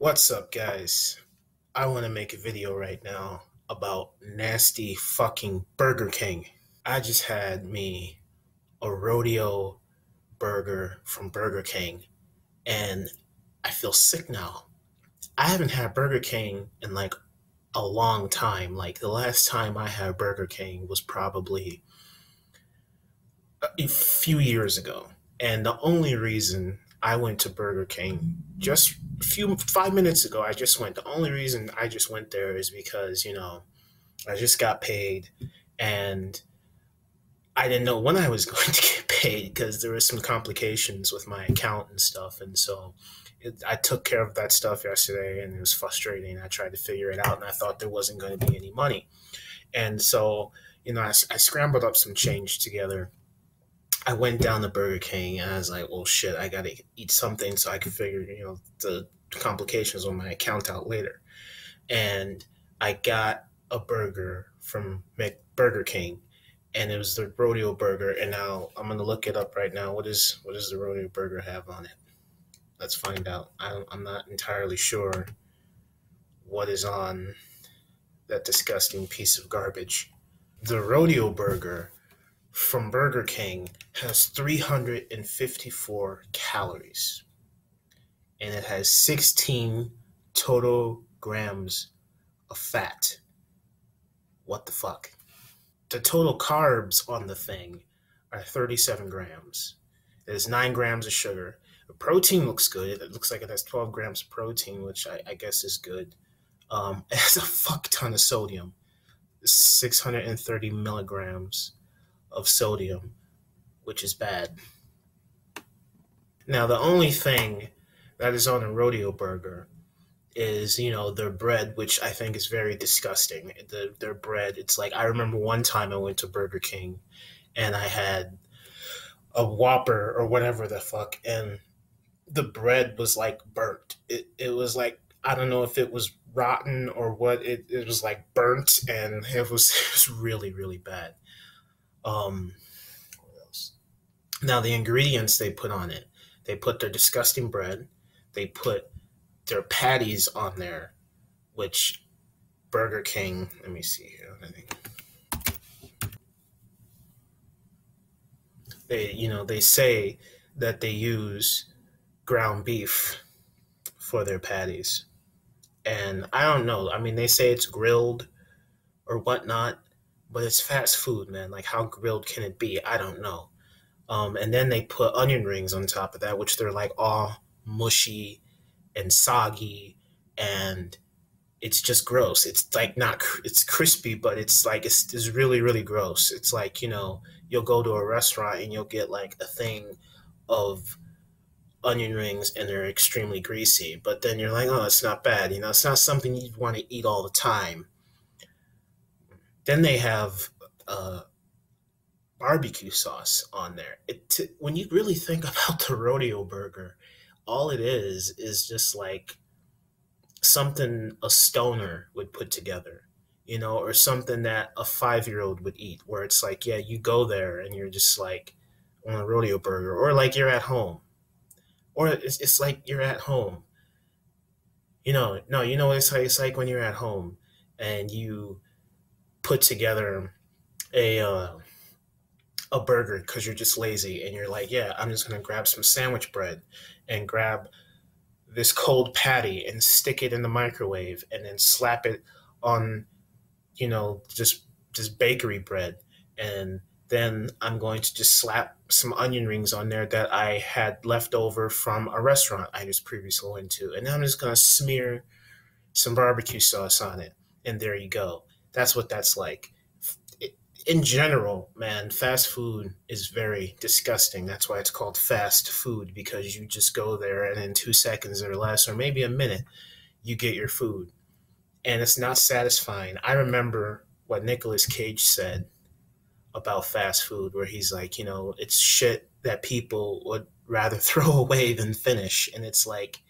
What's up, guys? I want to make a video right now about nasty fucking Burger King. I just had me a rodeo burger from Burger King, and I feel sick now. I haven't had Burger King in like a long time. Like the last time I had Burger King was probably a few years ago. And the only reason I went to Burger King just a few 5 minutes ago, I just went. The only reason I just went there is because, I just got paid and I didn't know when I was going to get paid because there was some complications with my account and stuff. And so I took care of that stuff yesterday and it was frustrating. I tried to figure it out and I thought there wasn't going to be any money. And so, I scrambled up some change together. I went down to Burger King and I was like, well, shit, I got to eat something so I can figure, the complications on my account out later. And I got a burger from Burger King, and it was the rodeo burger. And now I'm gonna look it up right now. What does the rodeo burger have on it? Let's find out. I'm not entirely sure what is on that disgusting piece of garbage. The rodeo burger from Burger King has 354 calories, and it has 16 total grams of fat. What the fuck? The total carbs on the thing are 37 grams. There's 9 grams of sugar. The protein looks good. It looks like it has 12 grams of protein, which I guess is good. It has a fuck ton of sodium, 630 milligrams of sodium, which is bad. Now, the only thing that is on a rodeo burger is, their bread, which I think is very disgusting. Their bread, it's like, I remember one time I went to Burger King and I had a Whopper or whatever the fuck, and the bread was like burnt. It was like, I don't know if it was rotten or what. It was like burnt, and it was really, really bad. What else? Now, the ingredients they put on it, they put their disgusting bread, they put their patties on there, which Burger King, let me see here. I think they say that they use ground beef for their patties. And I don't know. I mean, they say it's grilled or whatnot, but it's fast food, man. Like, how grilled can it be? I don't know. And then they put onion rings on top of that, which they're like all mushy and soggy, and it's just gross. It's like not, it's crispy, but it's like, it's really, really gross. It's like, you'll go to a restaurant and you'll get like a thing of onion rings and they're extremely greasy, but then you're like, oh, it's not bad. It's not something you'd want to eat all the time. Then they have barbecue sauce on there. When you really think about the rodeo burger, all it is just like something a stoner would put together, or something that a 5-year old would eat, where it's like, yeah, you go there and you're just like on a rodeo burger, or like you're at home, or it's like you're at home. No, it's like when you're at home and you put together a uh, a burger because you're just lazy and you're like, yeah, I'm just gonna grab some sandwich bread and grab this cold patty and stick it in the microwave and then slap it on, just bakery bread. And then I'm going to just slap some onion rings on there that I had left over from a restaurant I just previously went to. And then I'm just going to smear some barbecue sauce on it. And there you go. That's what that's like. In general, man, fast food is very disgusting. That's why it's called fast food, because you just go there and in 2 seconds or less, or maybe a minute, you get your food. And it's not satisfying. I remember what Nicolas Cage said about fast food, where he's like, it's shit that people would rather throw away than finish. And it's like,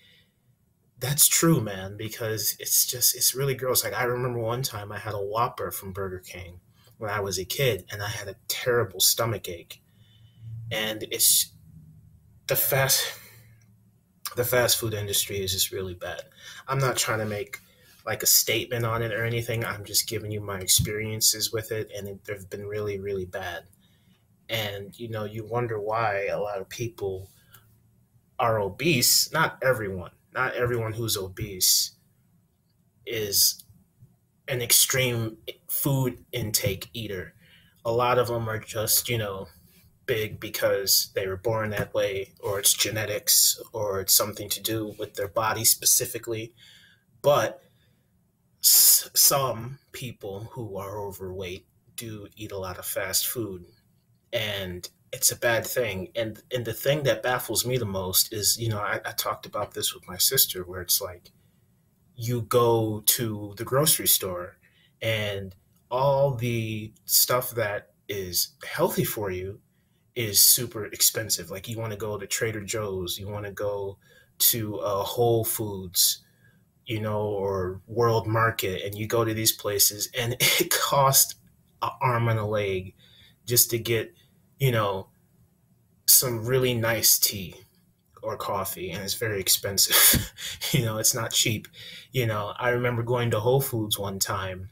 that's true, man, because it's really gross. Like, I remember one time I had a Whopper from Burger King when I was a kid, and I had a terrible stomach ache. And it's the The fast food industry is just really bad. I'm not trying to make like a statement on it or anything. I'm just giving you my experiences with it, and they've been really, really bad. And you wonder why a lot of people are obese. Not everyone who's obese is an extreme food intake eater. A lot of them are just, big because they were born that way, or it's genetics, or it's something to do with their body specifically. But some people who are overweight do eat a lot of fast food, and it's a bad thing. And the thing that baffles me the most is, I talked about this with my sister, where it's like you go to the grocery store and all the stuff that is healthy for you is super expensive. Like you want to go to Trader Joe's, you want to go to Whole Foods, or World Market, and you go to these places, and it costs an arm and a leg just to get, you know, some really nice tea or coffee, and it's very expensive. It's not cheap. I remember going to Whole Foods one time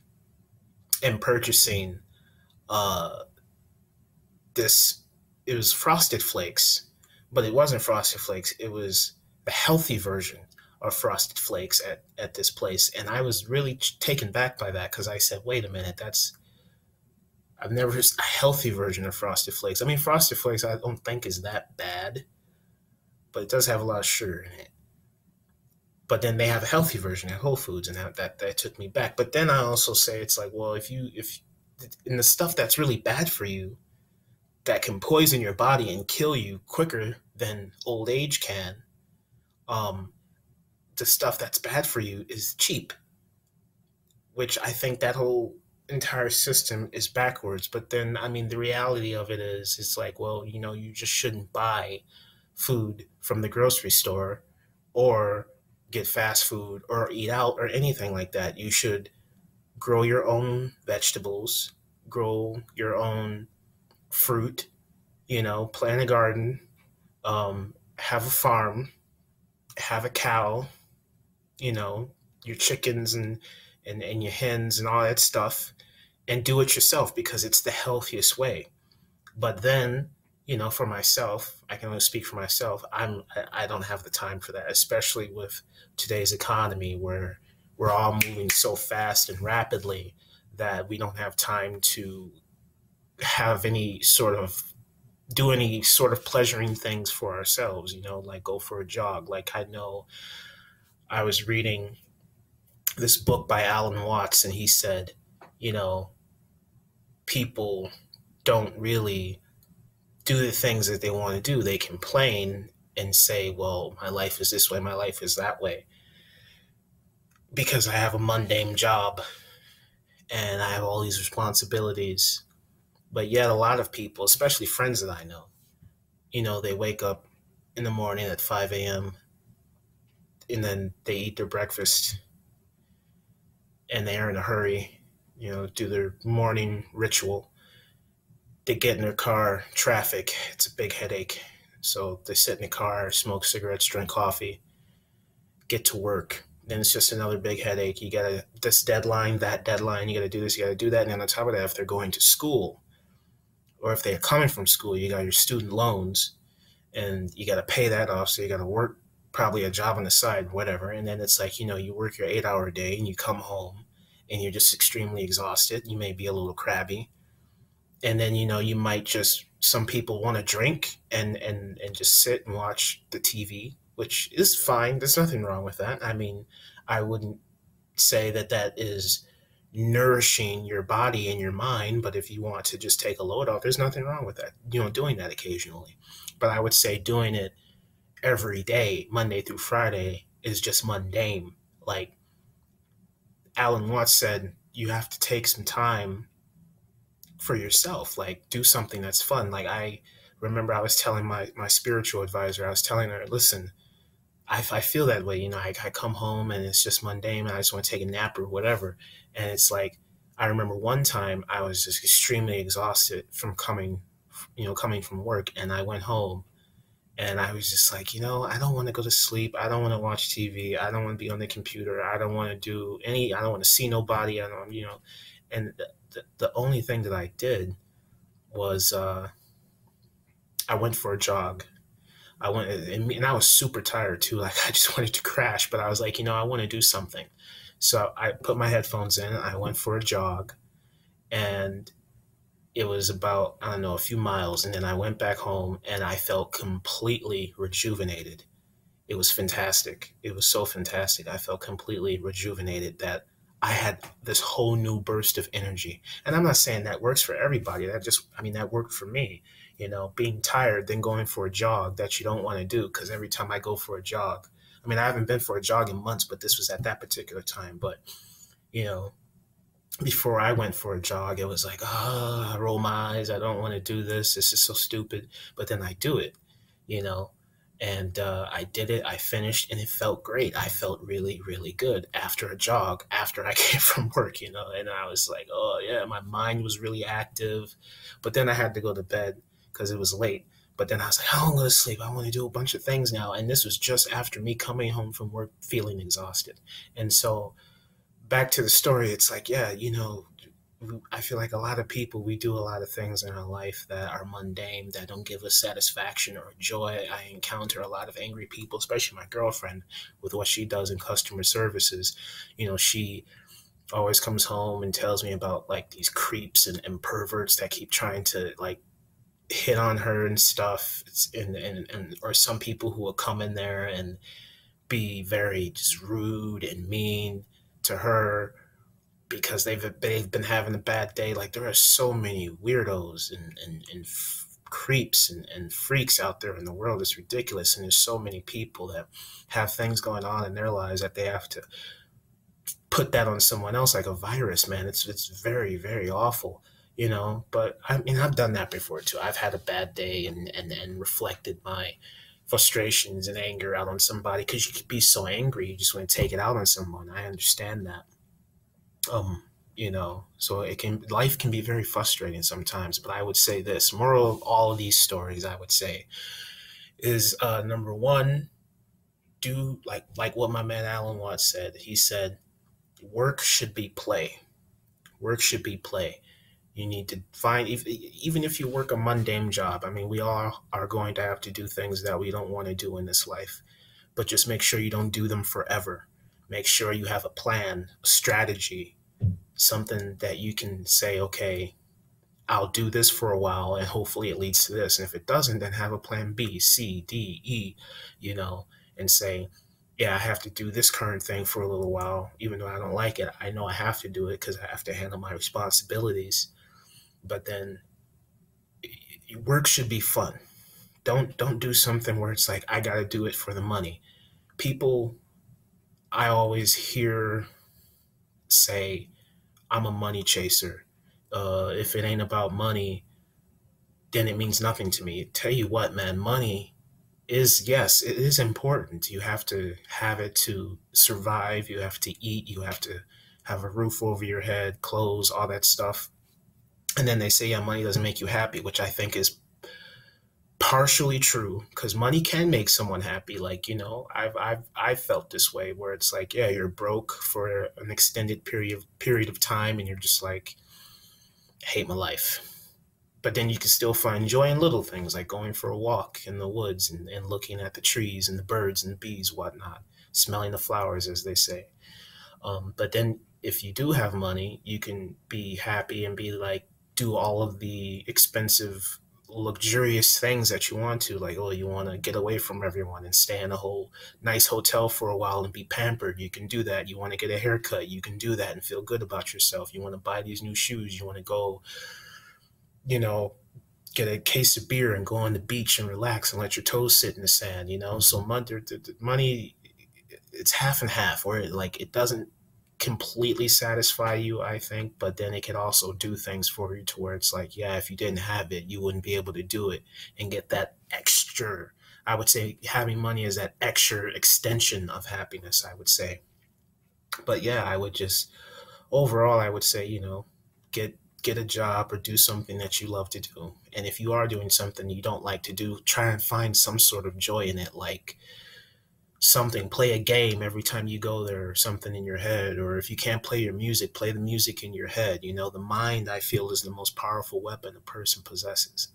and purchasing uh, this. It was Frosted Flakes, but it wasn't Frosted Flakes. It was the healthy version of Frosted Flakes at this place, and I was really taken back by that because I said, "Wait a minute, that's I've never a healthy version of Frosted Flakes." I mean, Frosted Flakes I don't think is that bad, but it does have a lot of sugar in it. But then they have a healthy version at Whole Foods, and that took me back. But then I also say it's like, well, if in the stuff that's really bad for you, that can poison your body and kill you quicker than old age can, um, the stuff that's bad for you is cheap, which I think that whole entire system is backwards. But then, I mean, the reality of it is, it's like, well, you just shouldn't buy food from the grocery store or get fast food or eat out or anything like that. You should grow your own vegetables, grow your own fruit, plant a garden, have a farm, have a cow, you know, your chickens and your hens and all that stuff, and do it yourself because it's the healthiest way. But then, for myself, I can only speak for myself. I don't have the time for that, especially with today's economy where we're all moving so fast and rapidly that we don't have time to have any sort of pleasuring things for ourselves, like go for a jog. Like I know I was reading this book by Alan Watts, and he said, you know, people don't really do the things that they want to do. They complain and say, well, my life is this way, my life is that way, because I have a mundane job and I have all these responsibilities. But yet, a lot of people, especially friends that I know, they wake up in the morning at 5 a.m. and then they eat their breakfast and they are in a hurry, do their morning ritual. They get in their car, traffic, it's a big headache. So they sit in the car, smoke cigarettes, drink coffee, get to work. Then it's just another big headache. You got this deadline, that deadline, you got to do this, you got to do that. And then on top of that, if they're going to school or if they're coming from school, you got your student loans and you got to pay that off. So you got to work probably a job on the side, whatever. And then it's like, you work your 8 hour day and you come home and you're just extremely exhausted. You may be a little crabby. And then, you might some people want to drink and just sit and watch the TV, which is fine. There's nothing wrong with that. I mean, I wouldn't say that is nourishing your body and your mind, but if you want to just take a load off, there's nothing wrong with that, doing that occasionally. But I would say doing it every day, Monday through Friday, is just mundane. Like Alan Watts said, you have to take some time for yourself, like do something that's fun. Like I remember I was telling my spiritual advisor, I was telling her, listen, I feel that way. I come home and it's just mundane and I just want to take a nap or whatever. And it's like, I remember one time I was just extremely exhausted from coming from work, and I went home And I was just like, I don't want to go to sleep. I don't want to watch TV. I don't want to be on the computer. I don't want to do any, I don't want to see nobody. I don't, and the only thing that I did was I went for a jog. I went, and I was super tired too. Like I just wanted to crash, but I was like, I want to do something. So I put my headphones in. I went for a jog, and it was about, I don't know, a few miles, and then I went back home, and I felt completely rejuvenated. It was fantastic. It was so fantastic. I felt completely rejuvenated, that I had this whole new burst of energy. And I'm not saying that works for everybody. That worked for me. Being tired, then going for a jog that you don't want to do. Because every time I go for a jog, I haven't been for a jog in months, but this was at that particular time. But, you know, before I went for a jog, it was like, I roll my eyes. I don't want to do this. This is so stupid. But then I do it, you know, and I did it. I finished, and it felt great. I felt really, really good after a jog, after I came from work, and I was like, oh, yeah, my mind was really active. But then I had to go to bed because it was late. But then I was like, oh, I'm going to sleep. I want to do a bunch of things now. And this was just after me coming home from work feeling exhausted. And so, back to the story, it's like, yeah, I feel like a lot of people, we do a lot of things in our life that are mundane, that don't give us satisfaction or joy. I encounter a lot of angry people, especially my girlfriend, with what she does in customer services. She always comes home and tells me about like these creeps and perverts that keep trying to like hit on her and stuff. And or some people who will come in there and be very just rude and mean to her because they've been having a bad day. Like there are so many weirdos and creeps and freaks out there in the world. It's ridiculous, and there's so many people that have things going on in their lives that they have to put that on someone else like a virus. Man, it's very, very awful. But I've done that before too. I've had a bad day and reflected my frustrations and anger out on somebody, because you could be so angry you just want to take it out on someone. I understand that. um so life can be very frustrating sometimes. But I would say this moral of all of these stories, I would say, is number one, do like what my man Alan Watts said. He said work should be play. Work should be play. You need to find, even if you work a mundane job. We all are going to have to do things that we don't want to do in this life, but just make sure you don't do them forever. Make sure you have a plan, a strategy, something that you can say, okay, I'll do this for a while and hopefully it leads to this. And if it doesn't, then have a plan B, C, D, E, and say, yeah, I have to do this current thing for a little while. Even though I don't like it, I know I have to do it because I have to handle my responsibilities. But then work should be fun. Don't do something where it's like, I got to do it for the money. People I always hear say, I'm a money chaser. If it ain't about money, then it means nothing to me. Tell you what, man, money is, yes, it is important. You have to have it to survive. You have to eat. You have to have a roof over your head, clothes, all that stuff. And then they say, yeah, money doesn't make you happy, which I think is partially true, because money can make someone happy. Like, I've felt this way, where it's like, yeah, you're broke for an extended period of time, and you're just like, I hate my life. But then you can still find joy in little things, like going for a walk in the woods and looking at the trees and the birds and the bees, whatnot, smelling the flowers, as they say. But then if you do have money, you can be happy and be like, do all of the expensive, luxurious things that you want to. Like, oh, you want to get away from everyone and stay in a whole nice hotel for a while and be pampered. You can do that. You want to get a haircut. You can do that and feel good about yourself. You want to buy these new shoes. You want to go, you know, get a case of beer and go on the beach and relax and let your toes sit in the sand, So money, it's half and half, where like it doesn't completely satisfy you, I think, but then it can also do things for you to where it's like, yeah, if you didn't have it, you wouldn't be able to do it and get that extra. I would say having money is that extra extension of happiness, I would say. But yeah, I would just overall, I would say, get get a job or do something that you love to do. And if you are doing something you don't like to do, try and find some sort of joy in it, like something, play a game every time you go there, or something in your head. Or if you can't play your music, play the music in your head. You know, the mind, I feel, is the most powerful weapon a person possesses.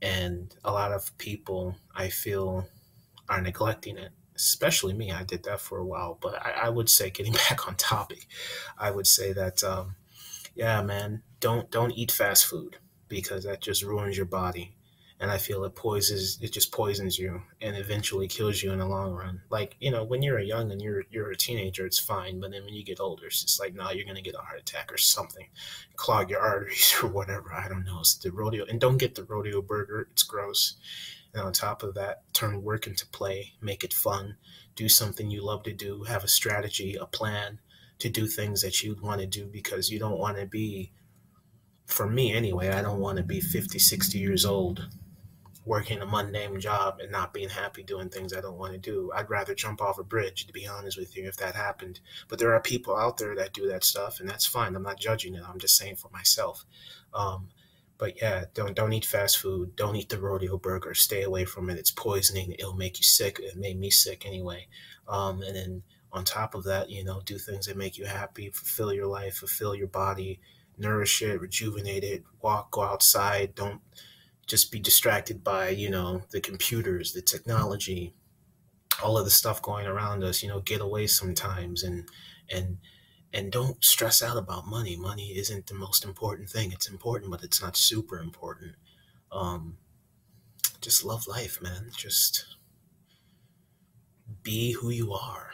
And a lot of people, I feel, are neglecting it. Especially me, I did that for a while. But I would say, getting back on topic, I would say that yeah, man, don't eat fast food, because that just ruins your body. And I feel it just poisons you and eventually kills you in the long run. Like, when you're young and you're a teenager, it's fine, but then when you get older, it's just like, no, you're gonna get a heart attack or something, clog your arteries or whatever. I don't know. It's the rodeo, and don't get the rodeo burger. It's gross. And on top of that, turn work into play, make it fun, do something you love to do, have a strategy, a plan to do things that you'd want to do, because you don't want to be, for me anyway, I don't want to be 50, 60 years old working a mundane job and not being happy doing things I don't want to do. I'd rather jump off a bridge, to be honest with you, if that happened. But there are people out there that do that stuff, and that's fine. I'm not judging it. I'm just saying for myself. Um, but yeah, don't eat fast food. Don't eat the rodeo burger. Stay away from it. It's poisoning. It'll make you sick. It made me sick anyway. And then on top of that, do things that make you happy, fulfill your life, fulfill your body, nourish it, rejuvenate it, walk, go outside. Don't just be distracted by, the computers, the technology, all of the stuff going around us. Get away sometimes, and and don't stress out about money. Money isn't the most important thing. It's important, but it's not super important. Um, just love life, man. Just be who you are.